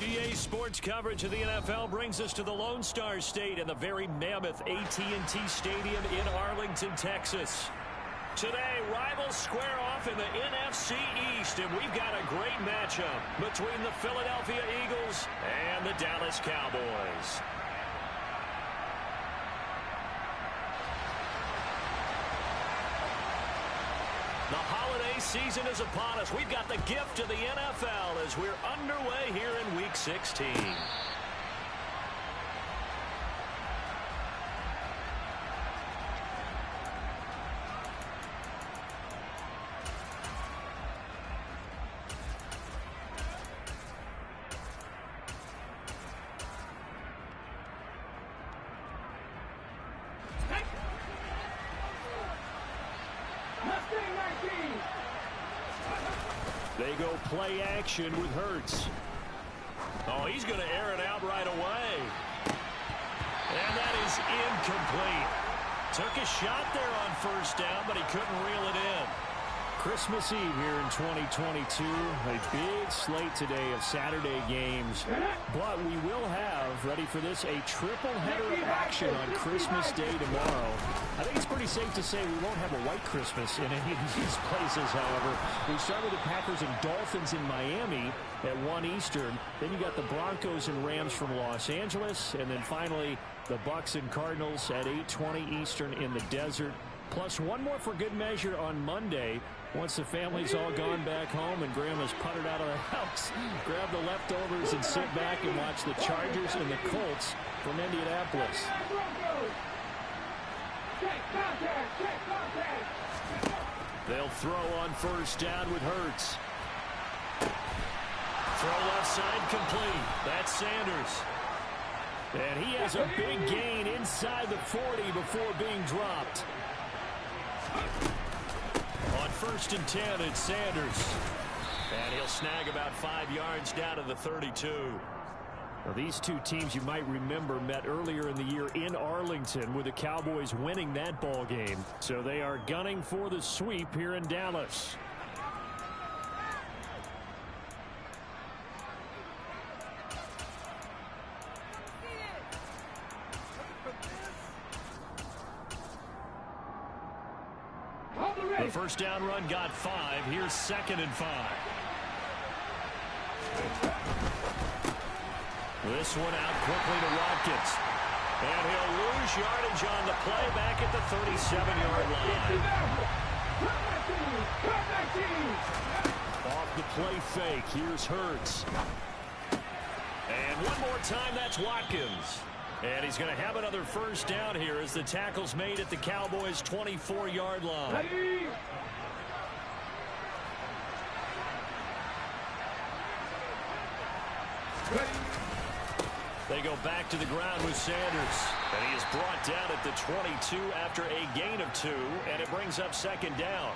EA Sports coverage of the NFL brings us to the Lone Star State and the very mammoth AT&T Stadium in Arlington, Texas. Today, rivals square off in the NFC East, and we've got a great matchup between the Philadelphia Eagles and the Dallas Cowboys. The holiday season is upon us. We've got the gift of the NFL as we're underway here in Week 16. They go play action with Hurts. Oh, he's going to air it out right away. And that is incomplete. Took a shot there on first down, but he couldn't reel it in. Christmas Eve here in 2022. A big slate today of Saturday games. But we will have, ready for this, a triple header of action on Christmas Day tomorrow. I think it's pretty safe to say we won't have a white Christmas in any of these places, however. We start with the Packers and Dolphins in Miami at 1 Eastern. Then you got the Broncos and Rams from Los Angeles. And then finally, the Bucs and Cardinals at 8:20 Eastern in the desert. Plus one more for good measure on Monday. Once the family's all gone back home and Grandma's puttered out of the house, grab the leftovers and sit back and watch the Chargers and the Colts from Indianapolis. They'll throw on first down with Hurts. Throw left side complete. That's Sanders. And he has a big gain inside the 40 before being dropped. On 1st and 10, it's Sanders. And he'll snag about 5 yards down to the 32. Now, these two teams, you might remember, met earlier in the year in Arlington with the Cowboys winning that ball game. So they are gunning for the sweep here in Dallas. The first down run got 5. Here's 2nd and 5. This one out quickly to Watkins. And he'll lose yardage on the play back at the 37-yard line. Off the play fake. Here's Hurts. And one more time, that's Watkins. And he's going to have another first down here as the tackle's made at the Cowboys' 24-yard line. They go back to the ground with Sanders. And he is brought down at the 22 after a gain of 2. And it brings up 2nd down.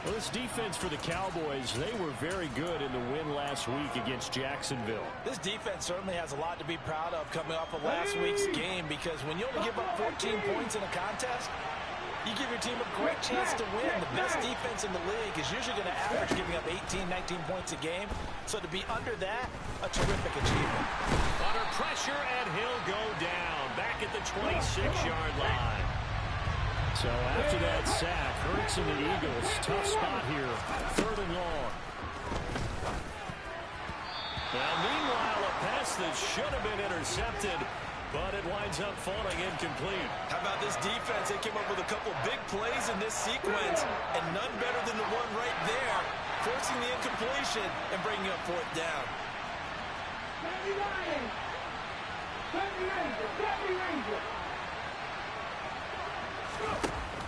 Well, this defense for the Cowboys, they were very good in the win last week against Jacksonville. This defense certainly has a lot to be proud of coming off of last week's game, because when you only give up 14 points in a contest, you give your team a great chance to win. The best defense in the league is usually going to average giving up 18, 19 points a game. So to be under that, a terrific achievement. Under pressure, and he'll go down back at the 26-yard line. So after that sack, Hurts and the Eagles, tough spot here, 3rd and long. Now, meanwhile, a pass that should have been intercepted, but it winds up falling incomplete. How about this defense? They came up with a couple big plays in this sequence, and none better than the one right there, forcing the incompletion and bringing up 4th down.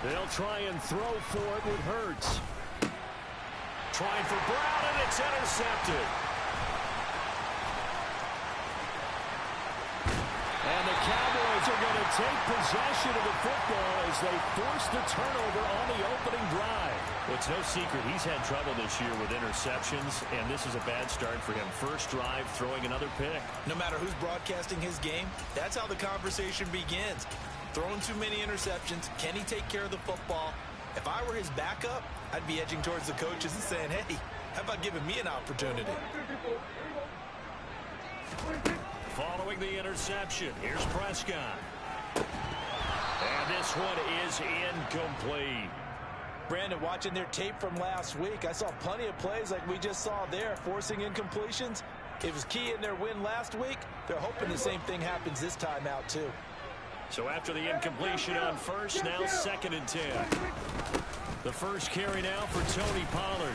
They'll try and throw for it with Hurts. Trying for Brown, and it's intercepted. And the Cowboys are going to take possession of the football as they force the turnover on the opening drive. Well, it's no secret he's had trouble this year with interceptions, and this is a bad start for him. First drive, throwing another pick. No matter who's broadcasting his game, that's how the conversation begins. Throwing too many interceptions. Can he take care of the football? If I were his backup, I'd be edging towards the coaches and saying, hey, how about giving me an opportunity? Following the interception, here's Prescott. And this one is incomplete. Brandon, watching their tape from last week, I saw plenty of plays like we just saw there, forcing incompletions. It was key in their win last week. They're hoping the same thing happens this time out, too. So after the incompletion on first, now 2nd and 10. The first carry now for Tony Pollard.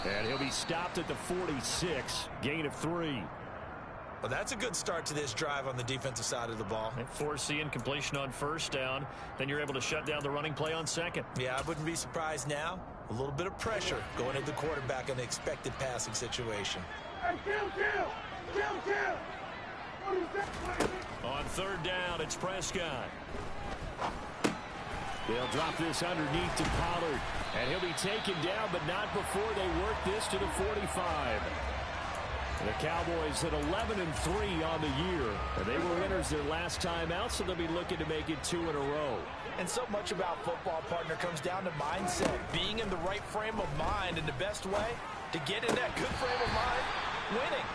And he'll be stopped at the 46, gain of 3. Well, that's a good start to this drive on the defensive side of the ball. And force the incompletion on first down. Then you're able to shut down the running play on second. Yeah, I wouldn't be surprised now. A little bit of pressure going at the quarterback in an expected passing situation. On 3rd down, it's Prescott. They'll drop this underneath to Pollard. And he'll be taken down, but not before they work this to the 45. The Cowboys at 11-3 on the year. And they were winners their last time out, so they'll be looking to make it 2 in a row. And so much about football, partner, comes down to mindset. Being in the right frame of mind, and the best way to get in that good frame of mind, winning.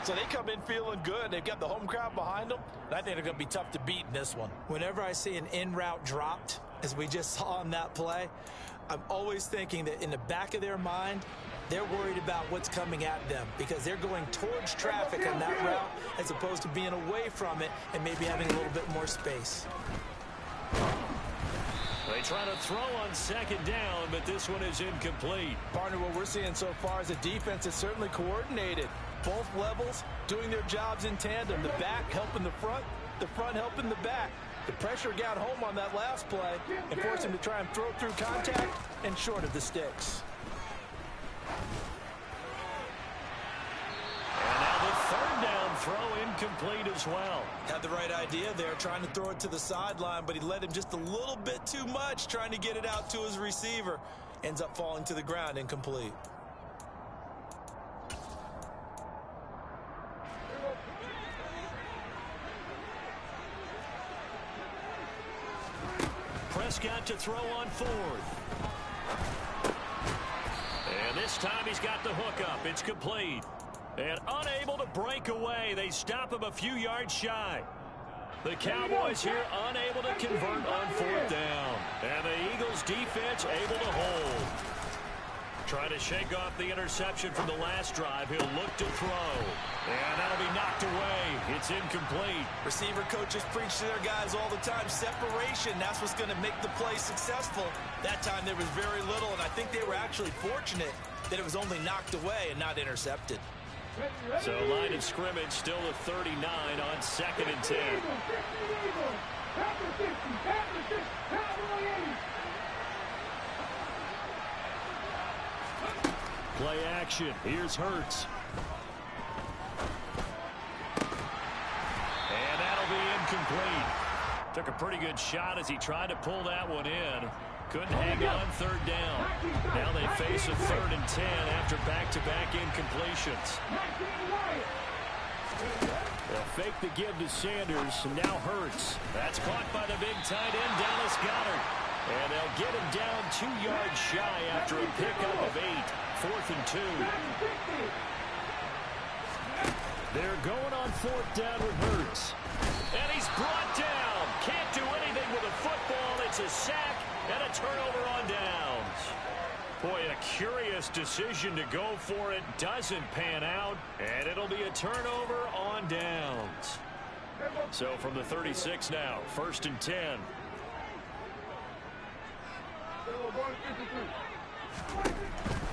So they come in feeling good. They've got the home crowd behind them. And I think they're going to be tough to beat in this one. Whenever I see an in route dropped, as we just saw on that play, I'm always thinking that in the back of their mind, they're worried about what's coming at them because they're going towards traffic on that route as opposed to being away from it and maybe having a little bit more space. They try to throw on 2nd down, but this one is incomplete. Partner, what we're seeing so far is a defense is certainly coordinated. Both levels doing their jobs in tandem. The back helping the front helping the back. The pressure got home on that last play and forced him to try and throw through contact and short of the sticks. And now the 3rd down throw incomplete as well. Had the right idea there, trying to throw it to the sideline, but he led him just a little bit too much, trying to get it out to his receiver. Ends up falling to the ground, incomplete. Prescott to throw on 4th. And this time he's got the hook up. It's complete. And unable to break away. They stop him a few yards shy. The Cowboys here unable to convert on 4th down. And the Eagles defense able to hold. Trying to shake off the interception from the last drive. He'll look to throw. And that'll be knocked away. It's incomplete. Receiver coaches preach to their guys all the time. Separation, that's what's going to make the play successful. That time there was very little, and I think they were actually fortunate that it was only knocked away and not intercepted. So line of scrimmage still at 39 on 2nd and 10. Play action. Here's Hurts. And that'll be incomplete. Took a pretty good shot as he tried to pull that one in. Couldn't hang on 3rd down. Now they face a 3rd and 10 after back-to-back incompletions. They'll fake the give to Sanders, and now Hurts. That's caught by the big tight end, Dallas Goedert. And they'll get him down 2 yards shy after a pickup of 8. 4th and 2. They're going on 4th down with Hurts. And he's brought down. Can't do anything with a football. It's a sack and a turnover on downs. Boy, a curious decision to go for it. Doesn't pan out. And it'll be a turnover on downs. So from the 36 now, 1st and 10.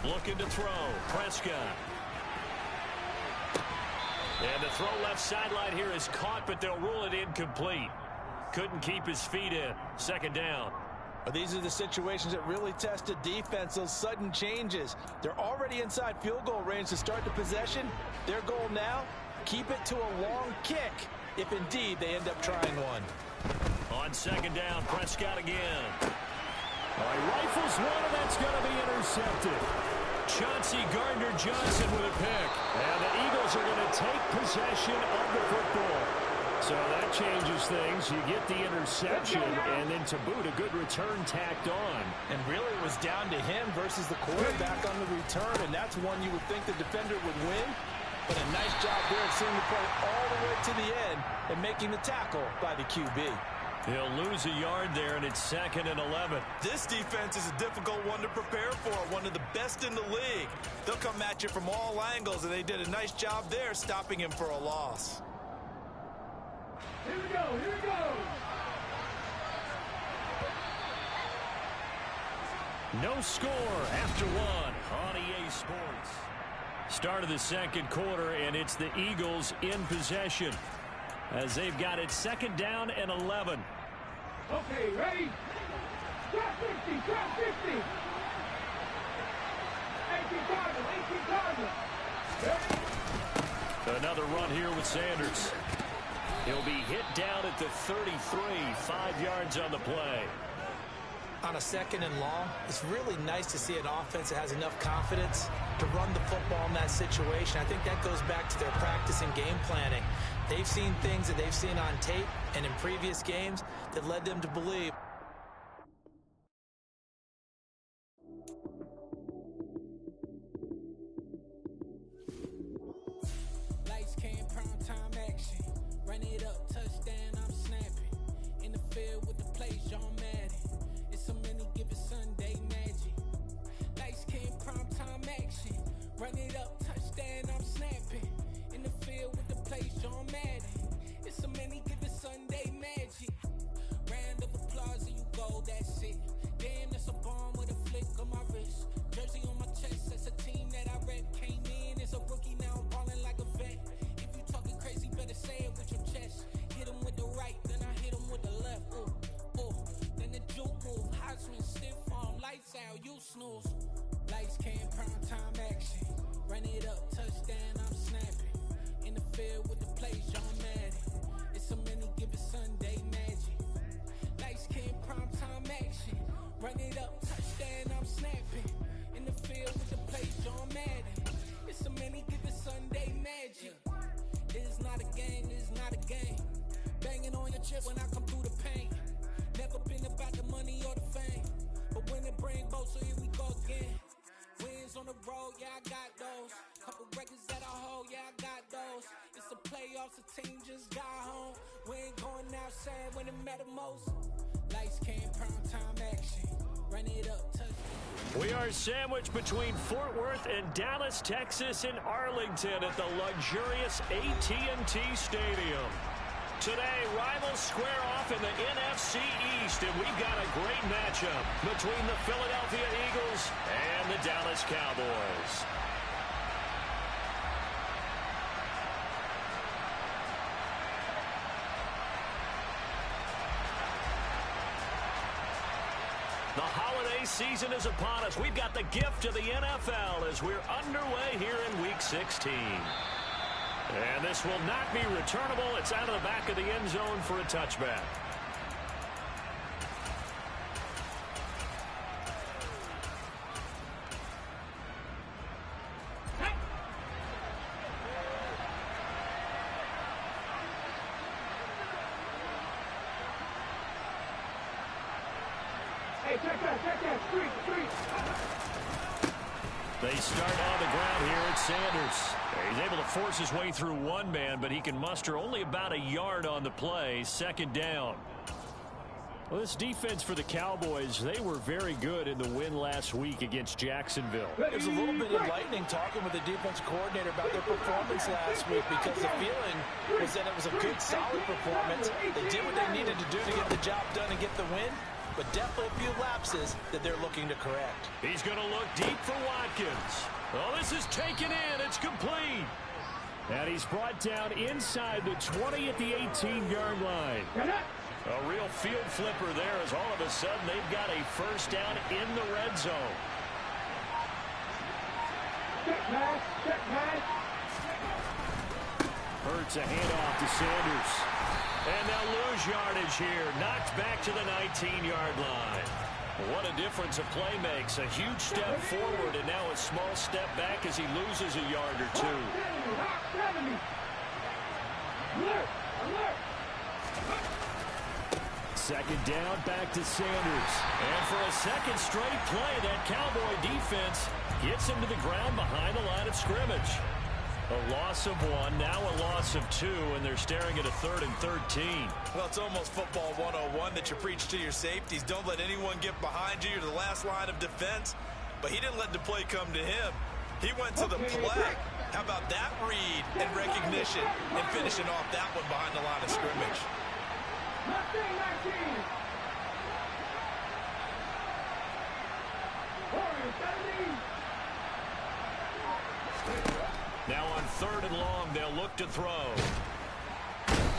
Looking to throw. Prescott. And the throw left sideline here is caught, but they'll rule it incomplete. Couldn't keep his feet in. 2nd down. Well, these are the situations that really test a defense, those sudden changes. They're already inside field goal range to start the possession. Their goal now, keep it to a long kick, if indeed they end up trying one. On 2nd down, Prescott again. He rifles one, and that's going to be intercepted. Chauncey Gardner-Johnson with a pick. And the Eagles are going to take possession of the football. So that changes things. You get the interception, and then to boot, a good return tacked on. And really it was down to him versus the quarterback on the return, and that's one you would think the defender would win. But a nice job there at seeing the play all the way to the end and making the tackle by the QB. He'll lose a yard there, and it's 2nd and 11. This defense is a difficult one to prepare for, one of the best in the league. They'll come at you from all angles, and they did a nice job there stopping him for a loss. Here we go, here we go. No score after one on EA Sports. Start of the second quarter, and it's the Eagles in possession as they've got it 2nd down and 11. Okay, ready? Drop 50, drop 50. 18 Cardinals, 18 Cardinals. Another run here with Sanders. He'll be hit down at the 33, 5 yards on the play. On a 2nd and long, it's really nice to see an offense that has enough confidence to run the football in that situation. I think that goes back to their practice and game planning. They've seen things that they've seen on tape and in previous games that led them to believe. Lights came, prime time action. Run it up, touchdown, I'm snapping. In the field with the plays, John Madden. It's so many, give it Sunday magic. Lights came, prime time action. Run it up, touchdown, I'm snapping. In the field with the plays, John Madden. It's so many, give it Sunday magic. Round of applause and you go, that's it. Damn, that's a bomb with a flick on my wrist. Jersey on my chest, that's a team that I rep. Came in as a rookie, now I'm balling like a vet. If you talking crazy, better say it with your chest. Hit him with the right, then I hit him with the left. Ooh, ooh. Then the juke move, high swing, stiff arm, lights out, you snooze. Lights came, prime time action. Run it up, touchdown, I'm snapping. In the field with the plays, John Madden. It's so many, give it Sunday magic. Lights came, prime time action. Run it up, touchdown, I'm snapping. In the field with the plays, John Madden. It's so many, give it Sunday magic. It's not a game, it's not a game. Banging on your chest when I come through the paint. Never been about the money or the fame. But when it bring both, so here we go again. Wins on the road, yeah, I got those. Couple records that I hold, yeah, I got those. It's the playoffs, the team just got home. We ain't going outside when it matter most. Lights came, prime time action. Run it up, touch. We are sandwiched between Fort Worth and Dallas, Texas, and Arlington at the luxurious AT&T Stadium. Today, rivals square off in the NFC East, and we've got a great matchup between the Philadelphia Eagles and the Dallas Cowboys. The holiday season is upon us. We've got the gift of the NFL as we're underway here in Week 16. And this will not be returnable. It's out of the back of the end zone for a touchback. Hey, check that, street. They start on the ground here at Sanders. He's able to force his way through one man, but he can muster only about a yard on the play. 2nd down. Well, this defense for the Cowboys, they were very good in the win last week against Jacksonville. It was a little bit enlightening talking with the defensive coordinator about their performance last week because the feeling was that it was a good, solid performance. They did what they needed to do to get the job done and get the win, but definitely a few lapses that they're looking to correct. He's going to look deep for Watkins. Oh, this is taken in. It's complete. And he's brought down inside the 20 at the 18-yard line. A real field flipper there as all of a sudden they've got a first down in the red zone. Check pass. Hurts a handoff to Sanders. And they'll lose yardage here. Knocked back to the 19-yard line. What a difference a play makes. A huge step forward and now a small step back as he loses a yard or two. Second down, back to Sanders. And for a second straight play, that Cowboy defense gets him to the ground behind the line of scrimmage. A loss of 1, now a loss of 2, and they're staring at a 3rd and 13. Well, it's almost football 101 that you preach to your safeties. Don't let anyone get behind you. You're the last line of defense. But he didn't let the play come to him. He went to the play. How about that read and recognition and finishing off that one behind the line of scrimmage? Now on 3rd and long, they'll look to throw.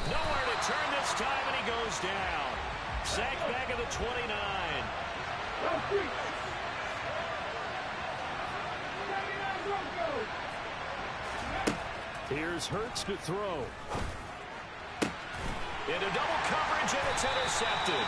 Nowhere to turn this time, and he goes down. Sack back at the 29. Here's Hurts to throw. Into double coverage, and it's intercepted.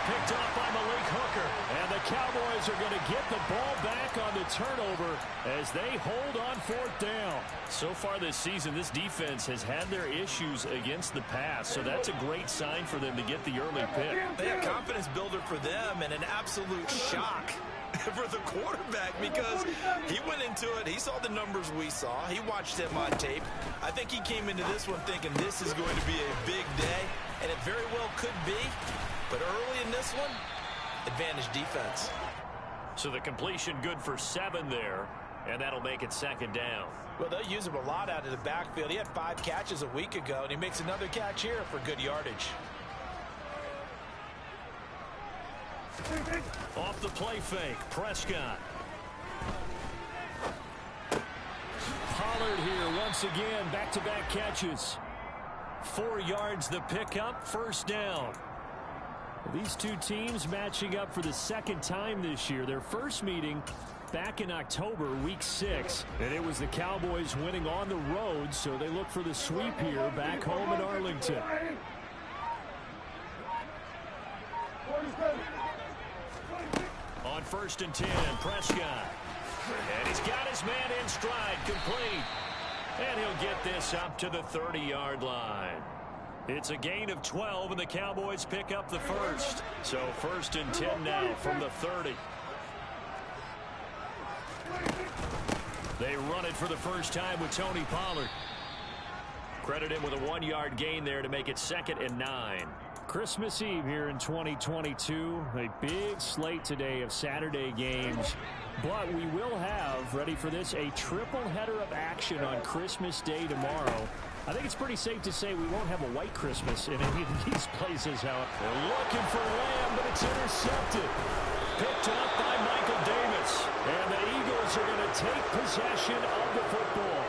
Picked off by Malik Hooker. And the Cowboys are going to get the ball back on the turnover as they hold on 4th down. So far this season, this defense has had their issues against the pass, so that's a great sign for them to get the early pick. A confidence builder for them and an absolute shock for the quarterback because he went into it. He saw the numbers we saw. He watched them on tape. I think he came into this one thinking this is going to be a big day, and it very well could be. But early in this one, advantage defense. So the completion good for 7 there, and that'll make it 2nd down. Well, they'll use him a lot out of the backfield. He had 5 catches a week ago, and he makes another catch here for good yardage. Off the play fake, Prescott. Pollard here once again, back-to-back catches. 4 yards the pickup, 1st down. These two teams matching up for the 2nd time this year. Their first meeting back in October, week 6. And it was the Cowboys winning on the road, so they look for the sweep here back home in Arlington. On 1st and 10, Prescott. And he's got his man in stride, complete. And he'll get this up to the 30-yard line. It's a gain of 12, and the Cowboys pick up the 1st. So 1st and 10 now from the 30. They run it for the first time with Tony Pollard. Credit him with a 1-yard gain there to make it 2nd and 9. Christmas Eve here in 2022. A big slate today of Saturday games. But we will have, ready for this, a triple header of action on Christmas Day tomorrow. I think it's pretty safe to say we won't have a white Christmas in any of these places. They're looking for Lamb, but it's intercepted. Picked up by Michael Davis. And the Eagles are going to take possession of the football.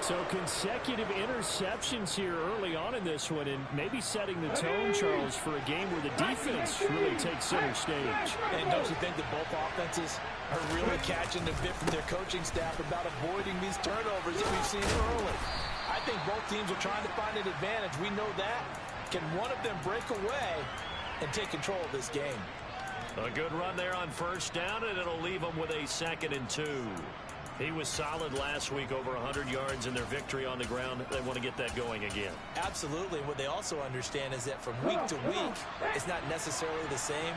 So consecutive interceptions here early on in this one, and maybe setting the tone, Charles, for a game where the defense really takes center stage. And don't you think that both offenses are really catching the bit from their coaching staff about avoiding these turnovers that we've seen early? I think both teams are trying to find an advantage. We know that. Can one of them break away and take control of this game? A good run there on 1st down, and it'll leave them with a 2nd and 2. He was solid last week, over 100 yards in their victory on the ground. They want to get that going again. Absolutely. What they also understand is that from week to week, it's not necessarily the same,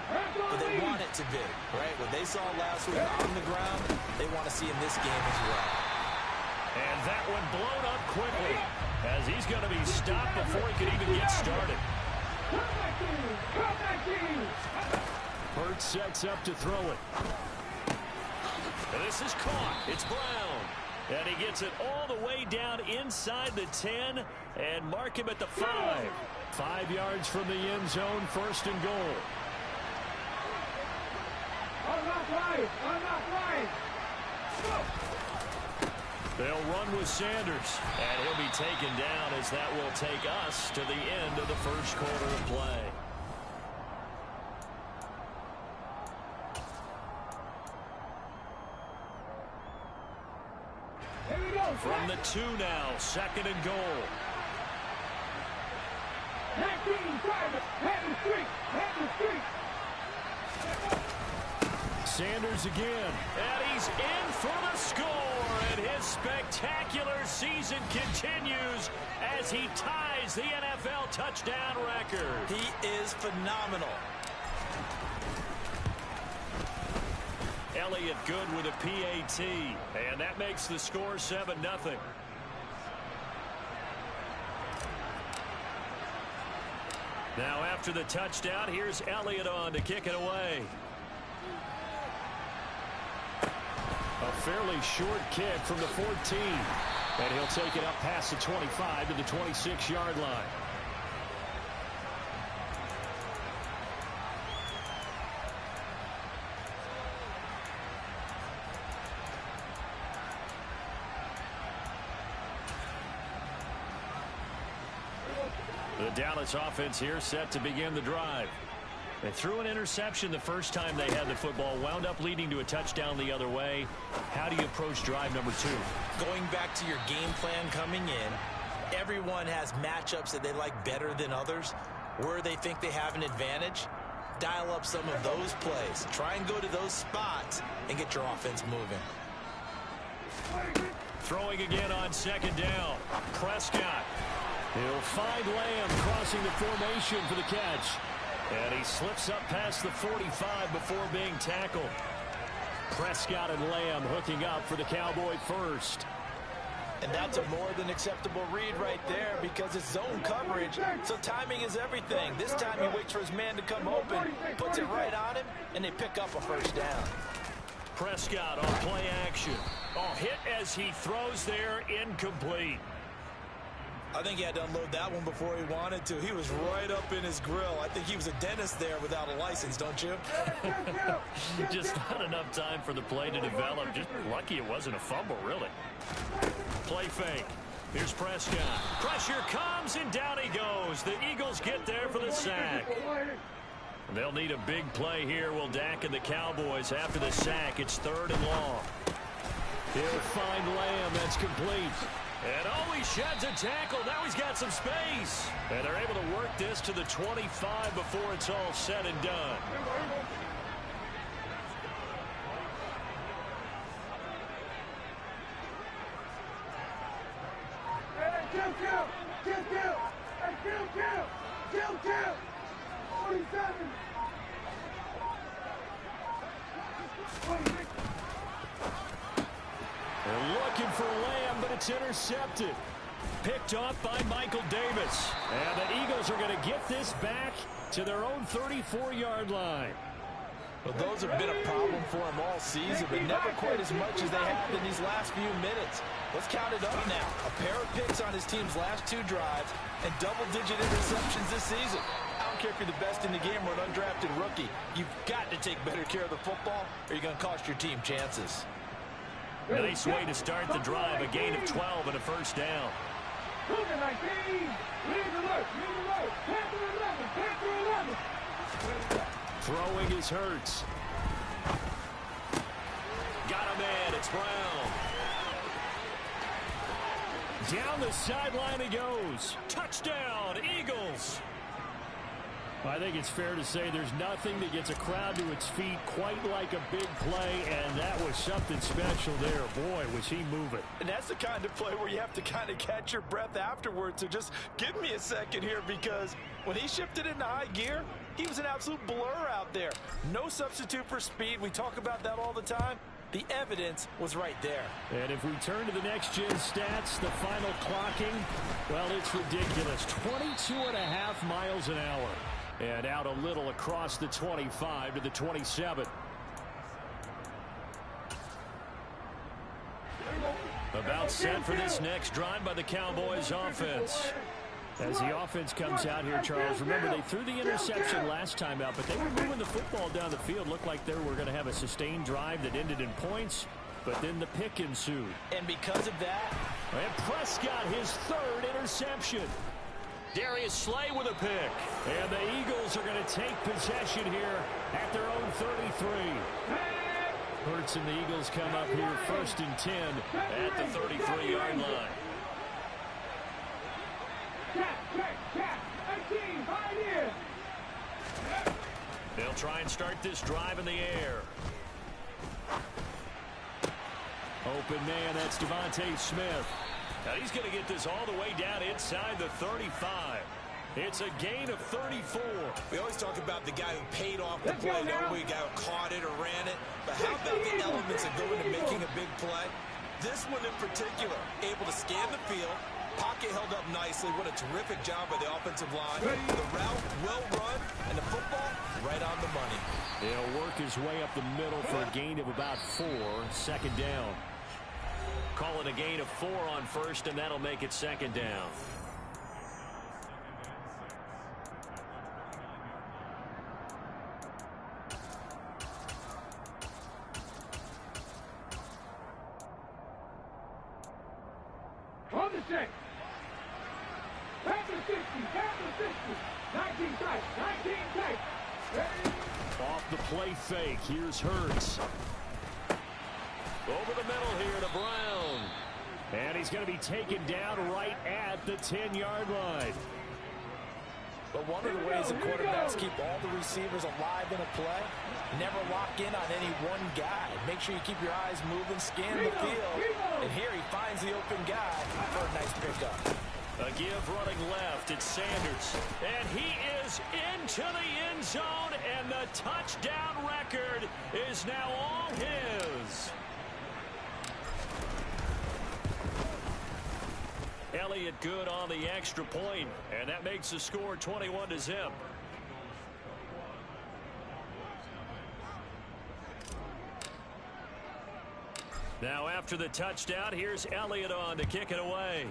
but they want it to be, right? What they saw last week on the ground, they want to see in this game as well. And that one blown up quickly as he's going to be stopped before he could even get started. Hurts sets up to throw it. And this is caught. It's Brown. And he gets it all the way down inside the 10 and mark him at the 5. 5 yards from the end zone, 1st and goal. I'm not right. They'll run with Sanders, and he'll be taken down as that will take us to the end of the 1st quarter of play. From the 2 now, 2nd and goal. 19, driver, head the street. Sanders again, and he's in for the score, and his spectacular season continues as he ties the NFL touchdown record. He is phenomenal. Elliott good with a PAT, and that makes the score 7-0. Now after the touchdown, here's Elliott on to kick it away. A fairly short kick from the 14. And he'll take it up past the 25 to the 26-yard line. The Dallas offense here set to begin the drive. They threw an interception the first time they had the football, wound up leading to a touchdown the other way. How do you approach drive number 2? Going back to your game plan coming in, everyone has matchups that they like better than others. Where they think they have an advantage, dial up some of those plays. Try and go to those spots and get your offense moving. Throwing again on second down. Prescott. He'll find Lamb crossing the formation for the catch. And he slips up past the 45 before being tackled. Prescott and Lamb hooking up for the Cowboy first. And that's a more than acceptable read right there because it's zone coverage, so timing is everything. This time he waits for his man to come open, puts it right on him, and they pick up a first down. Prescott on play action. Oh, hit as he throws there, incomplete. I think he had to unload that one before he wanted to. He was right up in his grill. I think he was a dentist there without a license, don't you? Just not enough time for the play to develop. Just lucky it wasn't a fumble, really. Play fake. Here's Prescott. Pressure comes, and down he goes. The Eagles get there for the sack. They'll need a big play here, will Dak and the Cowboys. After the sack, it's 3rd and long. He'll find Lamb. That's complete. And he sheds a tackle. Now he's got some space. And they're able to work this to the 25 before it's all said and done. Kill. 47. They're looking for Lamb, but it's intercepted. Picked off by Michael Davis. And the Eagles are going to get this back to their own 34-yard line. Well, those have been a problem for him all season, but never quite as much as they have in these last few minutes. Let's count it up now. A pair of picks on his team's last 2 drives and double-digit interceptions this season. I don't care if you're the best in the game or an undrafted rookie. You've got to take better care of the football or you're going to cost your team chances. Nice way to start the drive. A gain of 12 and a first down. Throwing is Hurts. Got a man. It's Brown. Down the sideline he goes. Touchdown, Eagles. I think it's fair to say there's nothing that gets a crowd to its feet quite like a big play, and that was something special there. Boy, was he moving. And that's the kind of play where you have to kind of catch your breath afterwards. So just give me a second here, because when he shifted into high gear, he was an absolute blur out there. No substitute for speed. We talk about that all the time. The evidence was right there. And if we turn to the next-gen stats, the final clocking, well, it's ridiculous. 22.5 miles an hour. And out a little across the 25 to the 27. About set for this next drive by the Cowboys offense. As the offense comes out here, Charles, remember they threw the interception last time out, but they were moving the football down the field. Looked like they were going to have a sustained drive that ended in points, but then the pick ensued. And because of that, and Prescott, his 3rd interception. Darius Slay with a pick. And the Eagles are going to take possession here at their own 33. Hurts and the Eagles come up here 1st and 10 at the 33-yard line. They'll try and start this drive in the air. Open man, that's Devontae Smith. Now he's going to get this all the way down inside the 35. It's a gain of 34. We always talk about the guy who paid off the play, don't we? The guy who caught it or ran it. But how about the elements that go into making a big play? This one in particular, able to scan the field, Pocket held up nicely. What a terrific job by the offensive line. The route well run, and the football right on the money. He'll work his way up the middle for a gain of about 4. Second down. Call it a gain of 4 on first, and that'll make it second down. On the check. Back to 60. Back to 60. 19 tight. 19 tight. Off the play fake. Here's Hurts. Over the middle here to Brown. And he's going to be taken down right at the 10-yard line. But one of the ways the quarterbacks keep all the receivers alive in a play, never lock in on any one guy. Make sure you keep your eyes moving, scan the field. And here he finds the open guy for a nice pickup. A give running left. It's Sanders. And he is into the end zone, and the touchdown record is now all his. Elliott good on the extra point, and that makes the score 21-0. Now after the touchdown, here's Elliott on to kick it away.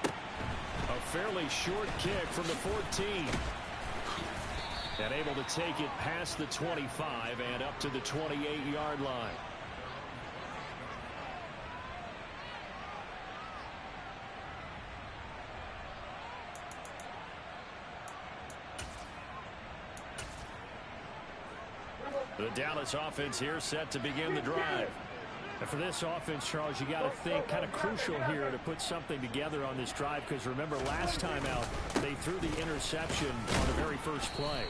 A fairly short kick from the 14. And able to take it past the 25 and up to the 28-yard line. The Dallas offense here set to begin the drive. And for this offense, Charles, you got to think kind of crucial here to put something together on this drive, because remember last time out they threw the interception on the very first play.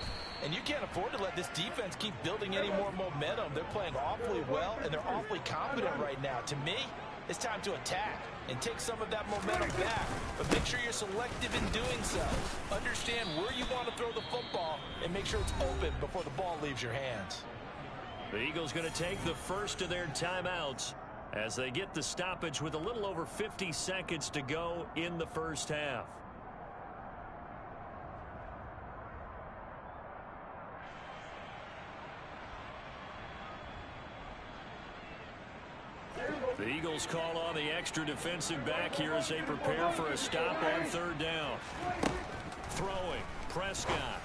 And you can't afford to let this defense keep building any more momentum. They're playing awfully well, and they're awfully confident right now. To me, it's time to attack and take some of that momentum back. But make sure you're selective in doing so. Understand where you want to throw the football and make sure it's open before the ball leaves your hands. The Eagles going to take the first of their timeouts as they get the stoppage with a little over 50 seconds to go in the first half. The Eagles call on the extra defensive back here as they prepare for a stop on third down. Throwing, Prescott.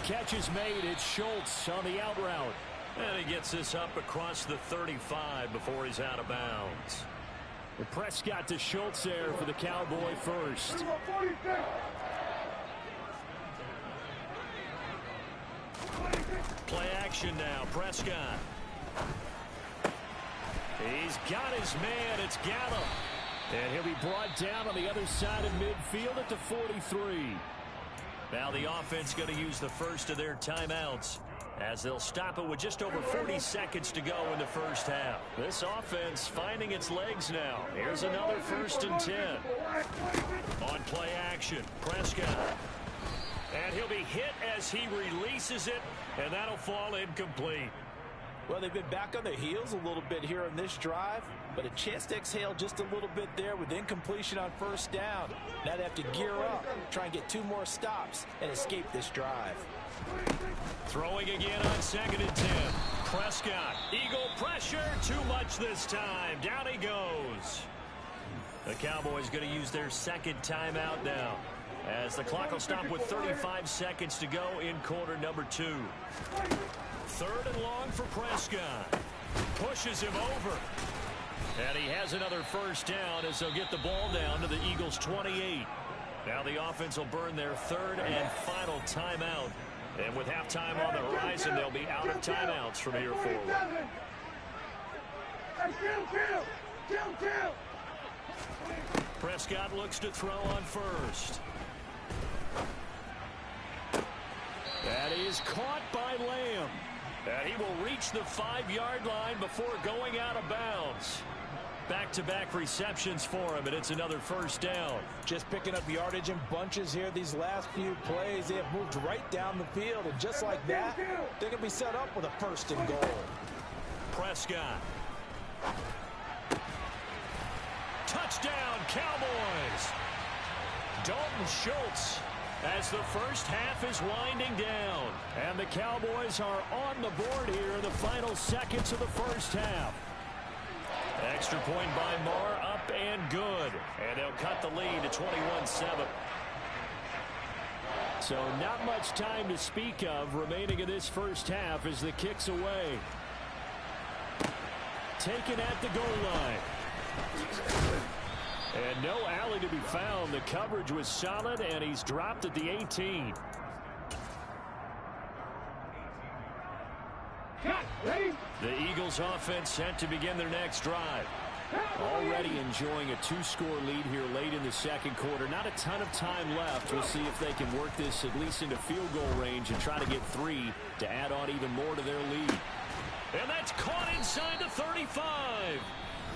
Catch is made. It's Schultz on the out route. And he gets this up across the 35 before he's out of bounds. And Prescott to Schultz there for the Cowboy first. Play action now. Prescott. He's got his man. It's Gallup. And he'll be brought down on the other side of midfield at the 43. Now the offense going to use the first of their timeouts as they'll stop it with just over 40 seconds to go in the first half. This offense finding its legs now. Here's another 1st and 10. On play action, Prescott. And he'll be hit as he releases it, and that'll fall incomplete. Well, they've been back on their heels a little bit here on this drive, but a chance to exhale just a little bit there with incompletion on first down. Now they have to gear up, try and get 2 more stops, and escape this drive. Throwing again on 2nd and 10. Prescott, Eagle pressure, too much this time. Down he goes. The Cowboys going to use their 2nd timeout now, as the clock will stop with 35 seconds to go in quarter number 2. 3rd and long for Prescott. Pushes him over. And he has another first down as they'll get the ball down to the Eagles' 28. Now the offense will burn their 3rd and final timeout. And with halftime on the horizon, they'll be out of timeouts from here forward. Prescott looks to throw on first. That is caught by Lamb. And he will reach the 5-yard line before going out of bounds. Back-to-back receptions for him, and it's another first down. Just picking up yardage in bunches here these last few plays. They have moved right down the field, and just like that, they're going to be set up with a 1st and goal. Prescott. Touchdown, Cowboys. Dalton Schultz as the first half is winding down. And the Cowboys are on the board here in the final seconds of the first half. Extra point by Marr, up and good. And they'll cut the lead to 21-7. So not much time to speak of remaining in this first half as the kick's away. Taken at the goal line. And no alley to be found. The coverage was solid, and he's dropped at the 18. The Eagles offense set to begin their next drive. Already enjoying a 2-score lead here late in the second quarter. Not a ton of time left. We'll see if they can work this at least into field goal range and try to get 3 to add on even more to their lead. And that's caught inside the 35.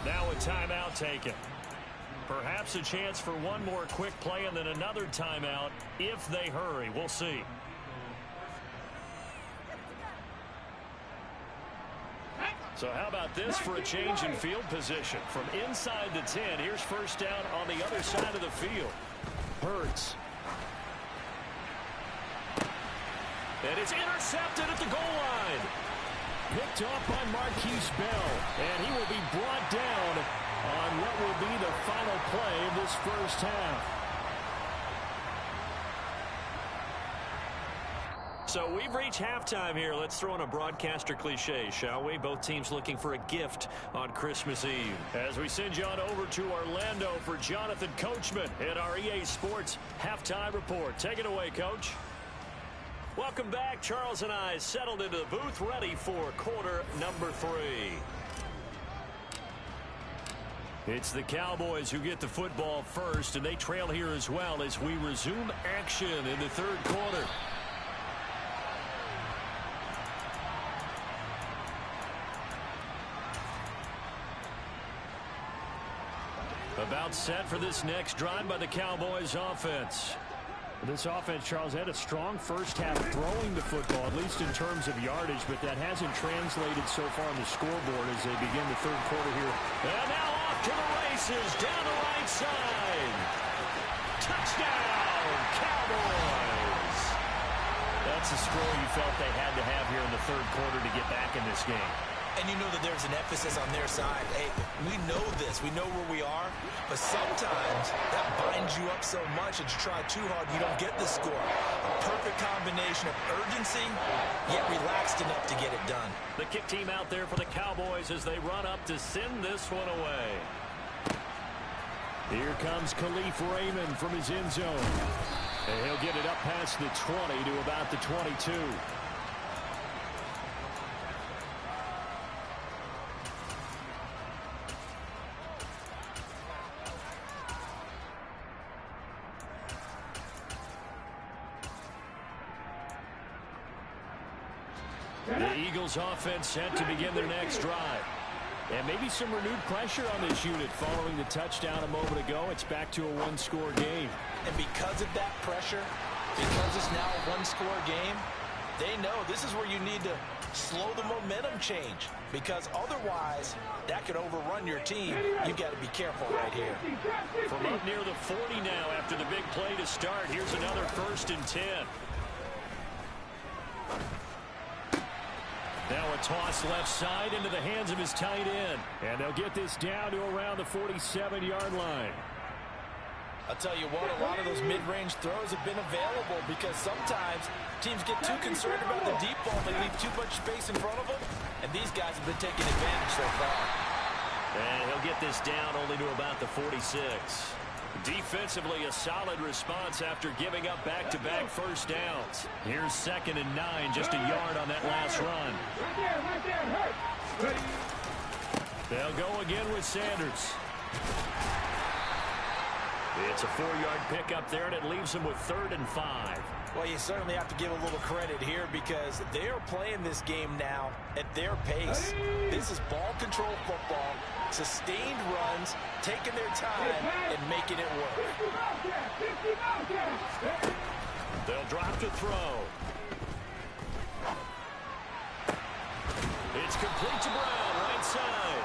Now a timeout taken. Perhaps a chance for one more quick play and then another timeout if they hurry. We'll see. So how about this for a change in field position? From inside the 10, here's first down on the other side of the field. Hurts. And it's intercepted at the goal line. Picked off by Marquise Bell. And he will be brought down on what will be the final play of this first half. So we've reached halftime here. Let's throw in a broadcaster cliche, shall we? Both teams looking for a gift on Christmas Eve. As we send you on over to Orlando for Jonathan Coachman in our EA Sports Halftime Report. Take it away, Coach. Welcome back. Charles and I settled into the booth, ready for quarter number 3. It's the Cowboys who get the football first, and they trail here as well as we resume action in the third quarter. About set for this next drive by the Cowboys offense. This offense, Charles, had a strong first half throwing the football, at least in terms of yardage, but that hasn't translated so far on the scoreboard as they begin the third quarter here. And now off to the races, down the right side. Touchdown, Cowboys! That's the score you felt they had to have here in the third quarter to get back in this game. And you know that there's an emphasis on their side. Hey, we know this. We know where we are. But sometimes that binds you up so much that you try too hard, you don't get the score. A perfect combination of urgency, yet relaxed enough to get it done. The kick team out there for the Cowboys as they run up to send this one away. Here comes Khalif Raymond from his end zone. And he'll get it up past the 20 to about the 22. The Eagles offense set to begin their next drive. And maybe some renewed pressure on this unit following the touchdown a moment ago. It's back to a one-score game. And because of that pressure, because it's now a one-score game, they know this is where you need to slow the momentum change. Because otherwise, that could overrun your team. You've got to be careful right here. From up near the 40 now after the big play to start, here's another 1st and 10. Now a toss left side into the hands of his tight end. And they'll get this down to around the 47-yard line. I'll tell you what, a lot of those mid-range throws have been available because sometimes teams get too concerned about the deep ball. They leave too much space in front of them. And these guys have been taking advantage so far. And he'll get this down only to about the 46. Defensively, a solid response after giving up back-to-back first downs. Here's 2nd and 9, just a yard on that last run. They'll go again with Sanders. It's a 4-yard pickup there, and it leaves them with 3rd and 5. Well, you certainly have to give a little credit here because they're playing this game now at their pace. This is ball control football, sustained runs, taking their time and making it work. They'll drop to throw. It's complete to Brown, right side.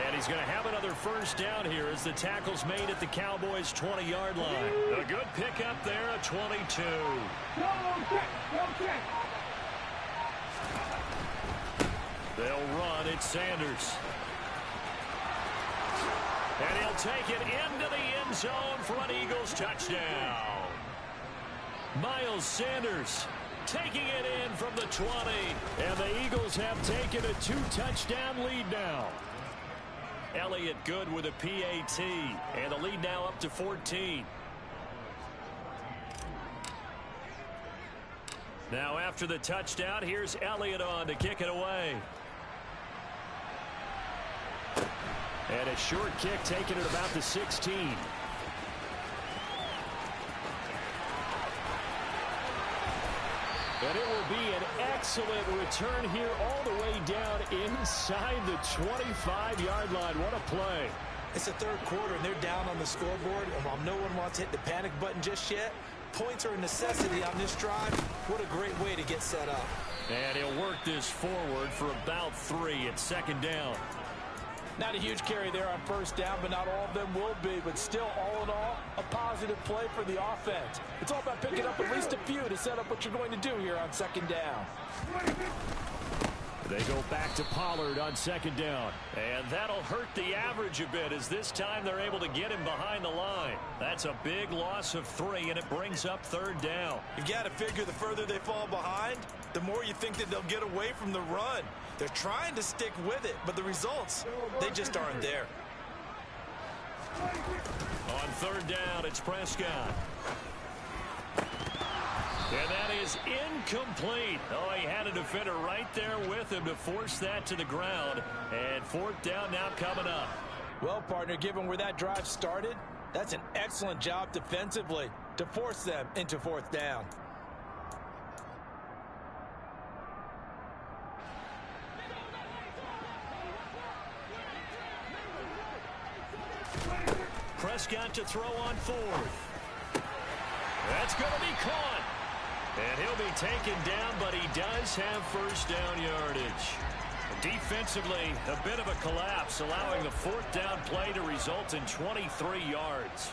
And he's going to have another first down here as the tackle's made at the Cowboys' 20-yard line. A good pickup there, a 22. They'll run. It's Sanders. And he'll take it into the end zone for an Eagles touchdown. Miles Sanders taking it in from the 20. And the Eagles have taken a 2-touchdown lead now. Elliott good with a PAT. And the lead now up to 14. Now after the touchdown, here's Elliott on to kick it away. And a short kick taken at about the 16. And it will be an excellent return here all the way down inside the 25-yard line. What a play. It's the third quarter, and they're down on the scoreboard. And while no one wants to hit the panic button just yet, points are a necessity on this drive. What a great way to get set up. And he'll work this forward for about 3 at second down. Not a huge carry there on first down, but not all of them will be. But still, all in all, a positive play for the offense. It's all about picking up at least a few to set up what you're going to do here on second down. They go back to Pollard on second down. And that'll hurt the average a bit as this time they're able to get him behind the line. That's a big loss of 3, and it brings up third down. You've got to figure the further they fall behind, the more you think that they'll get away from the run. They're trying to stick with it, but the results, they just aren't there. On third down, it's Prescott. And that is incomplete. Oh, he had a defender right there with him to force that to the ground. And fourth down now coming up. Well, partner, given where that drive started, that's an excellent job defensively to force them into fourth down. Prescott to throw on fourth. That's going to be caught. And he'll be taken down, but he does have first down yardage. Defensively, a bit of a collapse, allowing the fourth down play to result in 23 yards.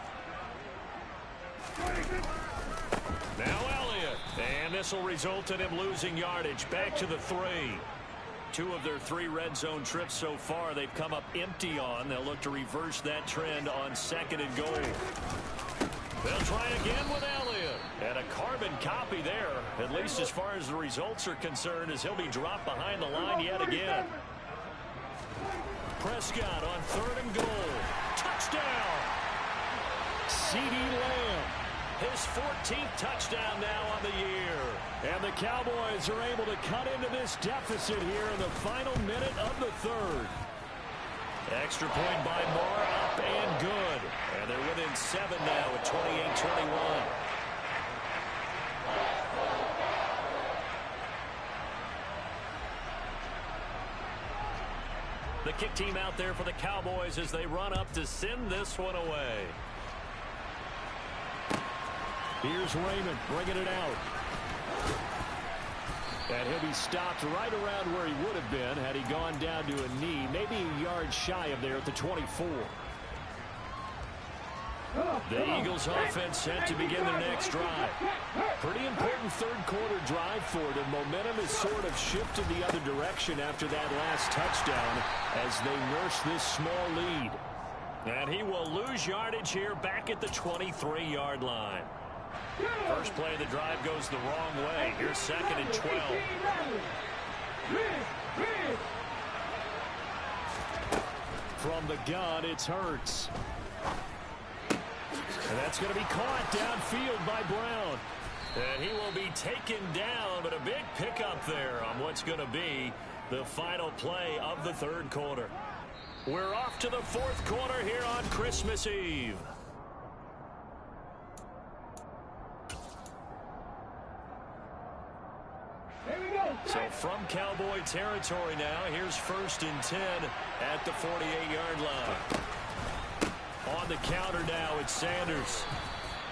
Now Elliott. And this will result in him losing yardage. Back to the 3. 2 of their 3 red zone trips so far they've come up empty on. They'll look to reverse that trend on second and goal. They'll try again with Elliott. And a carbon copy there, at least as far as the results are concerned, as he'll be dropped behind the line yet again. Prescott on third and goal. Touchdown! CeeDee Lamb. His 14th touchdown now on the year. And the Cowboys are able to cut into this deficit here in the final minute of the third. Extra point by Moore, up and good. And they're within 7 now at 28-21. The kick team out there for the Cowboys as they run up to send this one away. Here's Raymond bringing it out. And he'll be stopped right around where he would have been had he gone down to a knee, maybe a yard shy of there at the 24. The Eagles offense set to begin their next drive. Pretty important third quarter drive for them. Momentum has sort of shifted the other direction after that last touchdown as they nurse this small lead. And he will lose yardage here back at the 23-yard line. First play of the drive goes the wrong way. Here's second and 12. From the gun, it's Hurts. And that's going to be caught downfield by Brown. And he will be taken down, but a big pickup there on what's going to be the final play of the third quarter. We're off to the fourth quarter here on Christmas Eve. So from Cowboy territory now, here's first and 10 at the 48-yard line. On the counter now, it's Sanders.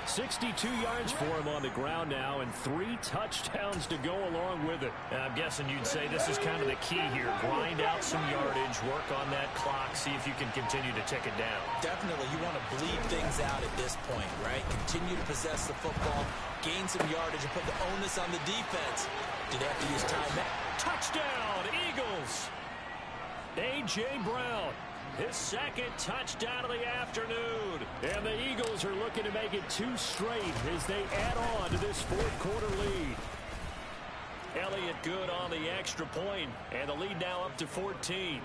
62 yards for him on the ground now, and 3 touchdowns to go along with it. And I'm guessing you'd say this is kind of the key here. Grind out some yardage, work on that clock, see if you can continue to tick it down. Definitely, you want to bleed things out at this point, right? Continue to possess the football, gain some yardage, and put the onus on the defense. Do they have to use time? Touchdown, Eagles! A.J. Brown. His second touchdown of the afternoon. And the Eagles are looking to make it 2 straight as they add on to this fourth-quarter lead. Elliott good on the extra point, and the lead now up to 14.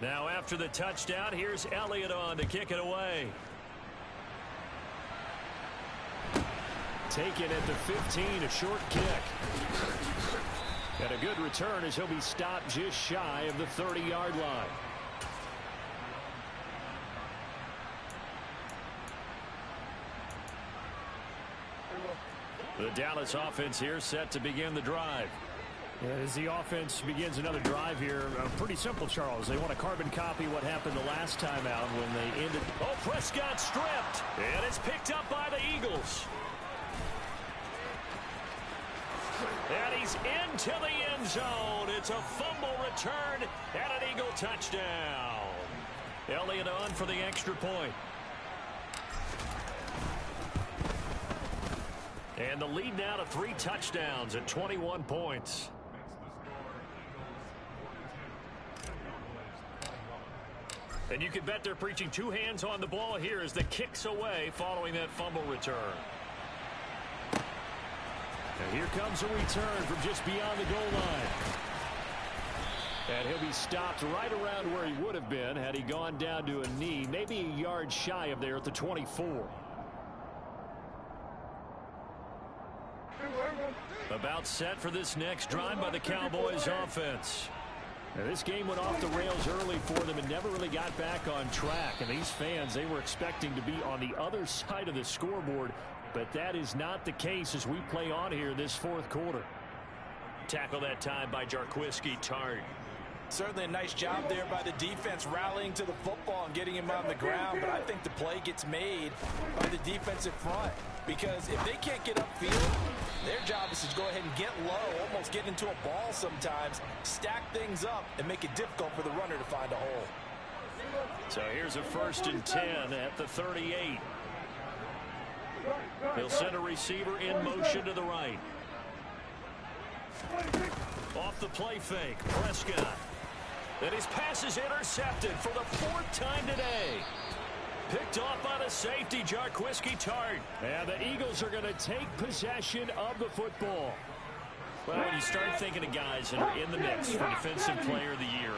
Now after the touchdown, here's Elliott on to kick it away. Taken at the 15, a short kick. And a good return as he'll be stopped just shy of the 30-yard line. The Dallas offense here set to begin the drive. As the offense begins another drive here, pretty simple, Charles. They want to carbon copy what happened the last time out when they ended. Oh, Prescott stripped. And it's picked up by the Eagles. And he's into the end zone. It's a fumble return and an Eagle touchdown. Elliott on for the extra point. And the lead now to 3 touchdowns at 21 points. And you can bet they're preaching 2 hands on the ball here as the kick's away following that fumble return. And here comes a return from just beyond the goal line. And he'll be stopped right around where he would have been had he gone down to a knee, maybe a yard shy of there at the 24. About set for this next drive by the Cowboys offense. Now, this game went off the rails early for them and never really got back on track. And these fans, they were expecting to be on the other side of the scoreboard. But that is not the case as we play on here this fourth quarter. Tackle that time by Jarquiski Tart. Certainly a nice job there by the defense rallying to the football and getting him on the ground. But I think the play gets made by the defensive front. Because if they can't get upfield, their job is to go ahead and get low, almost get into a ball sometimes, stack things up, and make it difficult for the runner to find a hole. So here's a 1st and 10 at the 38. He'll send a receiver in motion to the right. Off the play fake, Prescott. And his pass is intercepted for the 4th time today. Picked off by the safety, Jarquiski Tart. And the Eagles are going to take possession of the football. Well, when you start thinking of guys that are in the mix for Defensive Player of the Year,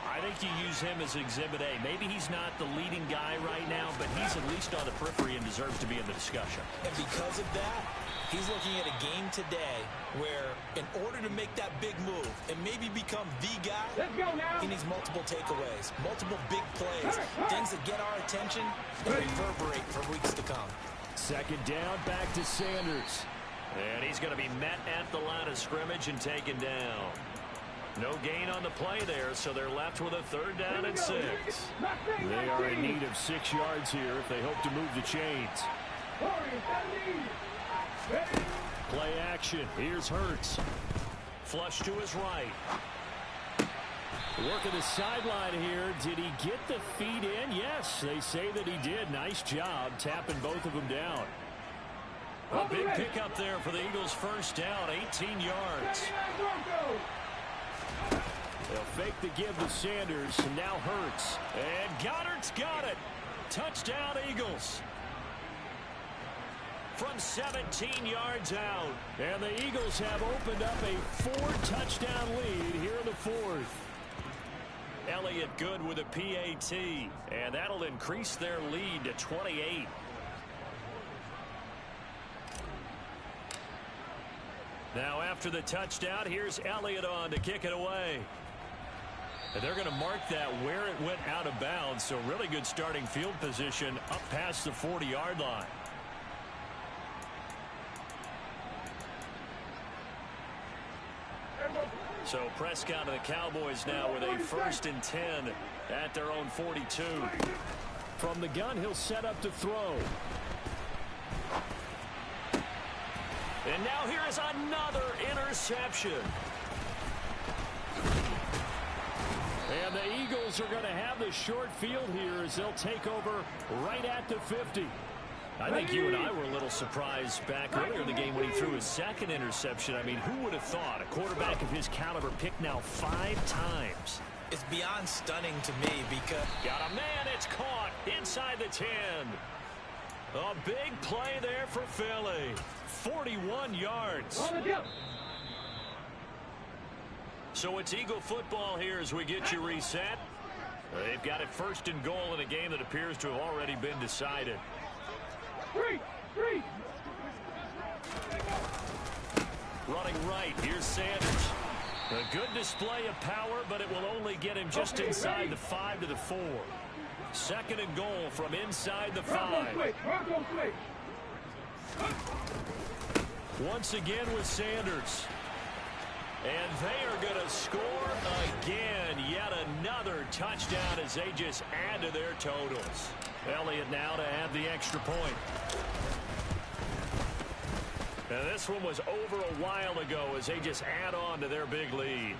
I think you use him as Exhibit A. Maybe he's not the leading guy right now, but he's at least on the periphery and deserves to be in the discussion. And because of that, he's looking at a game today where in order to make that big move and maybe become the guy, he needs multiple takeaways, multiple big plays, things that get our attention and reverberate for weeks to come. 2nd down, back to Sanders. And he's going to be met at the line of scrimmage and taken down. No gain on the play there, so they're left with a 3rd down and 6. They are in need of 6 yards here if they hope to move the chains. Play action. Here's Hurts. Flush to his right. Working the sideline here. Did he get the feet in? Yes, they say that he did. Nice job tapping both of them down. A big pickup there for the Eagles' 1st down, 18 yards. They'll fake the give to Sanders, and now Hurts. And Goddard's got it. Touchdown, Eagles. From 17 yards out. And the Eagles have opened up a 4-touchdown lead here in the 4th. Elliott good with a PAT. And that'll increase their lead to 28. Now after the touchdown, here's Elliott on to kick it away. And they're going to mark that where it went out of bounds. So really good starting field position up past the 40-yard line. So Prescott and the Cowboys now with a 1st and 10 at their own 42. From the gun, he'll set up to throw. And now here is another interception. And the Eagles are going to have the short field here as they'll take over right at the 50. I think you and I were a little surprised back earlier in the game when he threw his 2nd interception. I mean, who would have thought a quarterback of his caliber picked now 5 times? It's beyond stunning to me because... Got a man, it's caught inside the 10. A big play there for Philly. 41 yards. So it's Eagle football here as we get you reset. They've got it 1st and goal in a game that appears to have already been decided. Running right, here's Sanders. A good display of power, but it will only get him just inside the 5 to the 4. 2nd and goal from inside the 5. Once again with Sanders. And they are going to score again. Yet another touchdown as they just add to their totals. Elliott now to add the extra point. Now this one was over a while ago as they just add on to their big lead.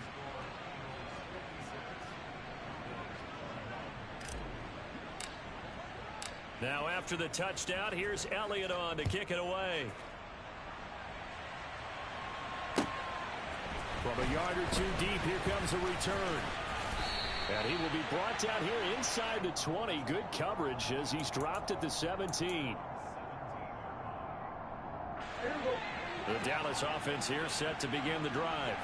Now after the touchdown, here's Elliott on to kick it away. From a yard or 2 deep, here comes a return. And he will be brought down here inside the 20. Good coverage as he's dropped at the 17. The Dallas offense here set to begin the drive.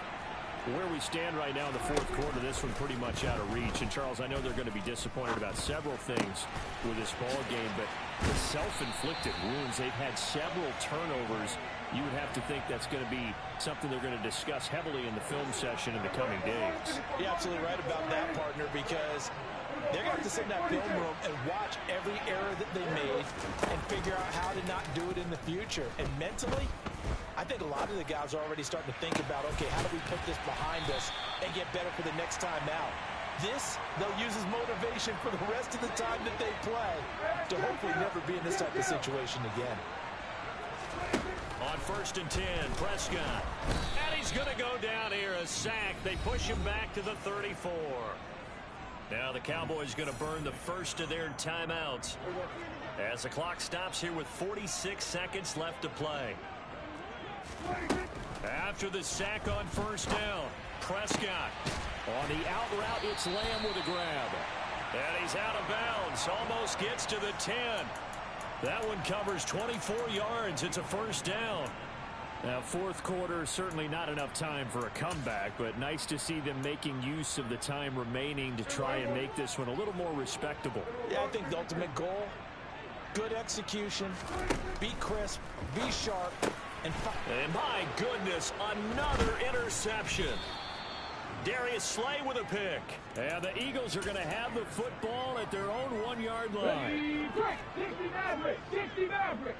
Where we stand right now in the 4th quarter, this one pretty much out of reach. And, Charles, I know they're going to be disappointed about several things with this ball game, but the self-inflicted wounds, they've had several turnovers. You would have to think that's going to be something they're going to discuss heavily in the film session in the coming days. You're absolutely right about that, partner, because they're going to have to sit in that film room and watch every error that they made and figure out how to not do it in the future. And mentally, I think a lot of the guys are already starting to think about, okay, how do we put this behind us and get better for the next time out? This, they'll use as motivation for the rest of the time that they play to hopefully never be in this type of situation again. On 1st and 10, Prescott. And he's going to go down here, a sack. They push him back to the 34. Now the Cowboys going to burn the first of their timeouts as the clock stops here with 46 seconds left to play. After the sack on 1st down, Prescott. On the out route, it's Lamb with a grab. And he's out of bounds. Almost gets to the 10. That one covers 24 yards. It's a 1st down. Now, 4th quarter, certainly not enough time for a comeback, but nice to see them making use of the time remaining to try and make this one a little more respectable. Yeah, I think the ultimate goal, good execution, be crisp, be sharp, and my goodness, another interception. Darius Slay with a pick. And the Eagles are going to have the football at their own 1-yard line. 60 Maverick. 60 Maverick.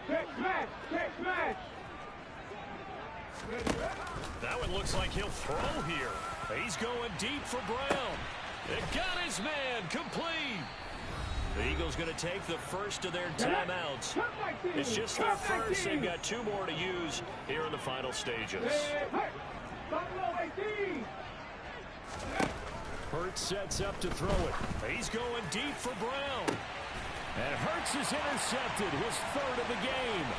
Check smash. That one looks like he'll throw here. He's going deep for Brown. It got his man complete. The Eagles going to take the first of their timeouts. It's just their first. They've got 2 more to use here in the final stages. Hurts sets up to throw it. He's going deep for Brown. And Hurts is intercepted, his 3rd of the game.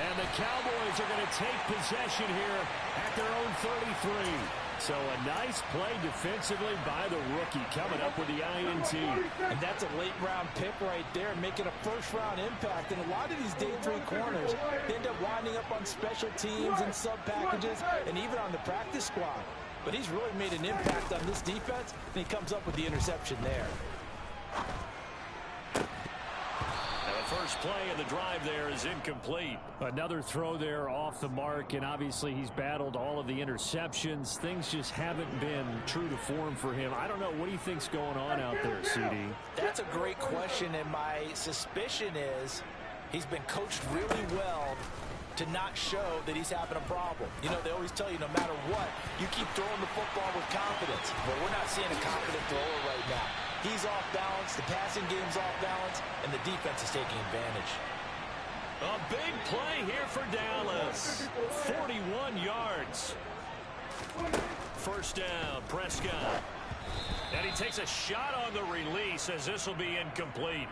And the Cowboys are going to take possession here at their own 33. So a nice play defensively by the rookie coming up with the INT. And that's a late-round pick right there, making a first-round impact. And a lot of these day 3 corners end up winding up on special teams and sub-packages and even on the practice squad. But he's really made an impact on this defense, and he comes up with the interception there. First play of the drive there is incomplete. Another throw there off the mark, and obviously he's battled all of the interceptions. Things just haven't been true to form for him. I don't know. What do you think's going on out there, CD? That's a great question, and my suspicion is he's been coached really well to not show that he's having a problem. You know, they always tell you no matter what, you keep throwing the football with confidence. But we're not seeing a confident thrower right now. He's off balance, the passing game's off balance, and the defense is taking advantage. A big play here for Dallas. 41 yards. First down, Prescott. And he takes a shot on the release as this will be incomplete.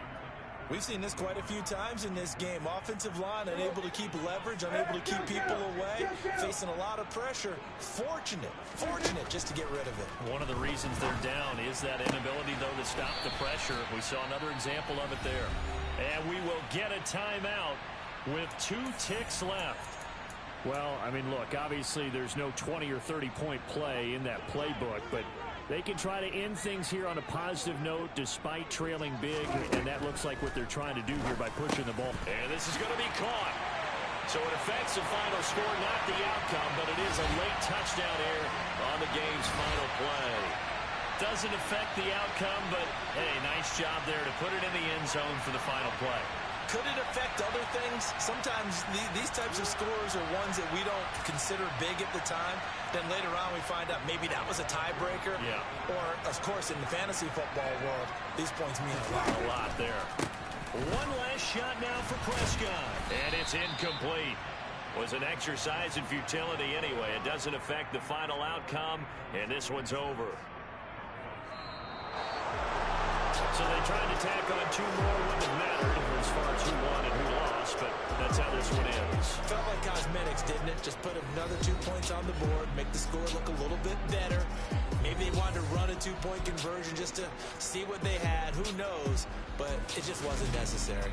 We've seen this quite a few times in this game. Offensive line unable to keep leverage, unable to keep people away, facing a lot of pressure. Fortunate just to get rid of it. One of the reasons they're down is that inability, though, to stop the pressure. We saw another example of it there. And we will get a timeout with 2 ticks left. Well, I mean, look, obviously there's no 20 or 30-point play in that playbook, but they can try to end things here on a positive note despite trailing big, and that looks like what they're trying to do here by pushing the ball. And this is going to be caught. So it affects the final score, not the outcome, but it is a late touchdown error on the game's final play. Doesn't affect the outcome, but, hey, nice job there to put it in the end zone for the final play. Could it affect other things? Sometimes these types of scores are ones that we don't consider big at the time. Then later on we find out maybe that was a tiebreaker. Yeah. Or, of course, in the fantasy football world, these points mean a lot. A lot there. One last shot now for Prescott. And it's incomplete. Was an exercise in futility anyway. It doesn't affect the final outcome, and this one's over. So they tried to tack on 2 more when it mattered as far as who won and who lost, but that's how this one ends. Felt like cosmetics, didn't it? Just put another 2 points on the board, make the score look a little bit better. Maybe they wanted to run a 2-point conversion just to see what they had. Who knows? But it just wasn't necessary.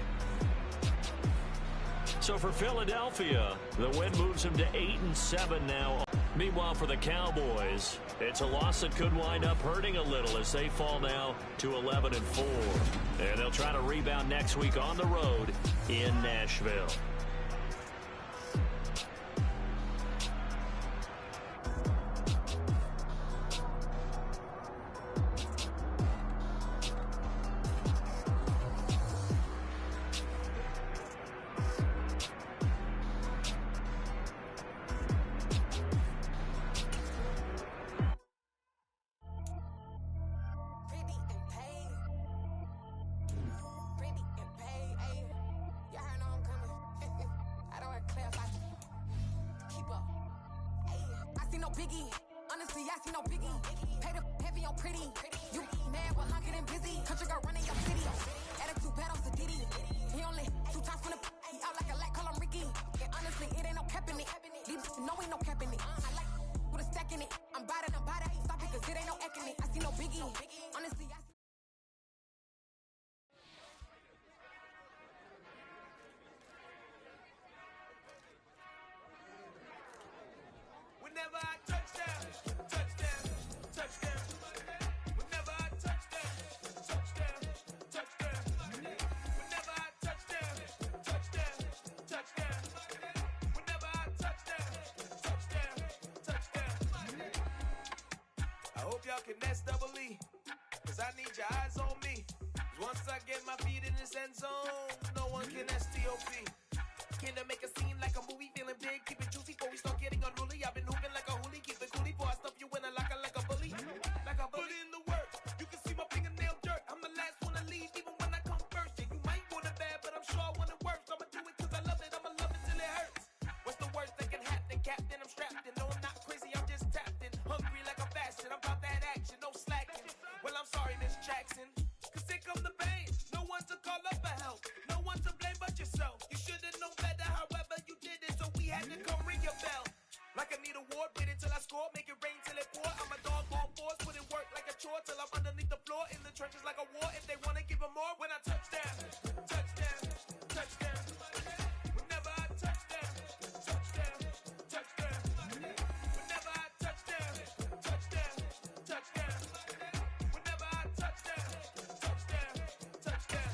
So for Philadelphia, the win moves them to 8-7 now. Meanwhile, for the Cowboys, it's a loss that could wind up hurting a little as they fall now to 11-4. And they'll try to rebound next week on the road in Nashville. Biggie, honestly, I see no biggie. Paid up heavy on pretty. You mad, well, I'm getting busy. Country girl running your city. Attitude bad on Sadiddy. He only 2 times from the he out like a lack, call him Ricky. And honestly, it ain't no cap in it. These know ain't no cap in it. I like with a stack in it. I'm bad, stop it, cause it ain't no eck in it. I see no biggie. Honestly, I see. Whenever I touchdown, touchdown, touchdown. Whenever I touchdown, touchdown, touchdown. Whenever I touchdown, touchdown, touchdown. Whenever I touchdown, touchdown, touchdown. I hope y'all can S-double-E, cause I need your eyes on me. Cause once I get my feet in this end zone, no one can S-T-O-P. Can I make a scene like a movie, feeling big, keep it juicy before we start getting unruly. I've been hooping like a hoolie, keep it coolie before I stuff you in a locker like a bully. Like a bully. Put in the work, you can see my fingernail dirt. I'm the last one to leave, even when I come first. Yeah, you might want it bad, but I'm sure I want it worse. I'ma do it cause I love it, I'ma love it till it hurts. What's the worst that can happen, Captain? I'm strapped in, no I'm not crazy, I'm just tapped in. Hungry like a fashion, I'm about that action, no slacking. Well, I'm sorry, Miss Jackson, cause here come the pain. No one to call up for help, no one to blame but yourself. You should've known better, however you did it, so we had to come ring your bell. Like I need a award, wait until I score, make it rain till it pour. I'm a dog on force, put it work like a chore till I'm underneath the floor, in the trenches like a war. If they wanna give them more, when I touch down, touchdown, touchdown. Whenever I touchdown, touchdown, touchdown. Whenever I touchdown, touchdown, touchdown. Whenever I touchdown, touchdown, touchdown.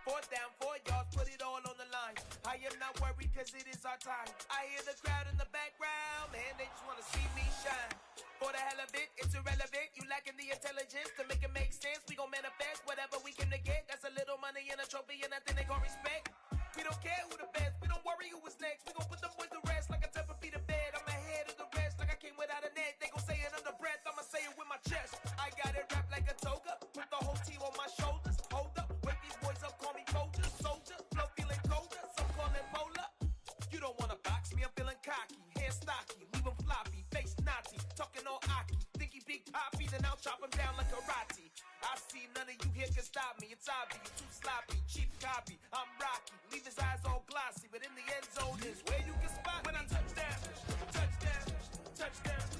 4th down, 4 yards, put it all on the line. I am not worried cause it is our time. I hear the crowd in the background, man, they just wanna see me shine. For the hell of it, it's irrelevant. You lacking the intelligence to make it make sense. We gon' manifest whatever we came to get. That's a little money and a trophy and nothing they gon' respect. We don't care who the best, we don't worry Hoppy, then I'll chop him down like karate. I see none of you here can stop me. It's obvious, too sloppy, cheap copy. I'm Rocky, leave his eyes all glossy, but in the end zone is where you can spot me. When I touch down, touchdown, touchdown.